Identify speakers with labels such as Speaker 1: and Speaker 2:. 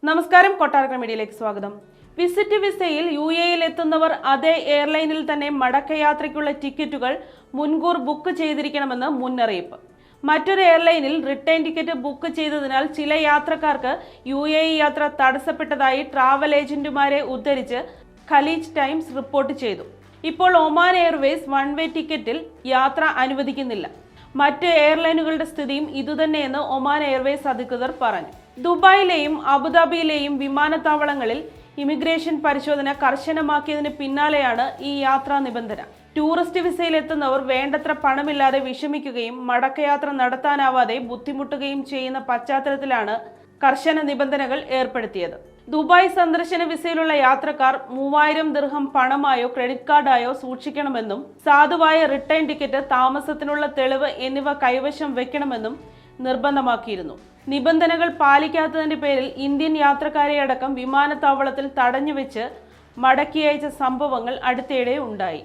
Speaker 1: നമസ്കാരം, കൊട്ടാരക്കര മീഡിയയിലേക്ക് സ്വാഗതം. വിസിറ്റ് വിസയിൽ UAE എത്തുന്നവർ അതേ എയർലൈനിൽ തന്നെ മടക്കയാത്രയ്ക്കുള്ള ടിക്കറ്റുകൾ മുൻകൂർ ബുക്ക് ചെയ്തിരിക്കണമെന്ന് മുന്നറിയിപ്പ്. മറ്റൊരു എയർലൈനിൽ റിട്ടേൺ ടിക്കറ്റ് ബുക്ക് ചെയ്തതിനാൽ ചില യാത്രക്കാർക്ക് UAE യാത്ര തടസ്സപ്പെട്ടതായി ട്രാവൽ ഏജന്റുമാരെ ഉദ്ധരിച്ച് ഖലീജ് ടൈംസ് റിപ്പോർട്ട് ചെയ്തു. ഇപ്പോൾ ഒമാൻ എയർവേസ് വൺ വേ ടിക്കറ്റിൽ യാത്ര അനുവദിക്കുന്നില്ല. മറ്റ് എയർലൈനുകളുടെ സ്ഥിതിയും ഇതുതന്നെയെന്ന് ഒമാൻ എയർവേസ് അധികൃതർ പറഞ്ഞു. ദുബായിലെയും അബുദാബിയിലെയും വിമാനത്താവളങ്ങളിൽ ഇമിഗ്രേഷൻ പരിശോധന കർശനമാക്കിയതിന് പിന്നാലെയാണ് ഈ യാത്രാ നിബന്ധന. ടൂറിസ്റ്റ് വിസയിലെത്തുന്നവർ വേണ്ടത്ര പണമില്ലാതെ വിഷമിക്കുകയും മടക്കയാത്ര നടത്താനാവാതെ ബുദ്ധിമുട്ടുകയും ചെയ്യുന്ന പശ്ചാത്തലത്തിലാണ് കർശന നിബന്ധനകൾ ഏർപ്പെടുത്തിയത്. ദുബായ് സന്ദർശന വിസയിലുള്ള യാത്രക്കാർ 3000 ദിർഹം പണമായോ ക്രെഡിറ്റ് കാർഡായോ സൂക്ഷിക്കണമെന്നും സാധുവായ റിട്ടേൺ ടിക്കറ്റ്, താമസത്തിനുള്ള തെളിവ് എന്നിവ കൈവശം വെക്കണമെന്നും നിർബന്ധമാക്കിയിരുന്നു. നിബന്ധനകൾ പാലിക്കാത്തതിന്റെ പേരിൽ ഇന്ത്യൻ യാത്രക്കാരെ അടക്കം വിമാനത്താവളത്തിൽ തടഞ്ഞുവെച്ച് മടക്കി അയച്ച സംഭവങ്ങൾ അടുത്തിടെ ഉണ്ടായി.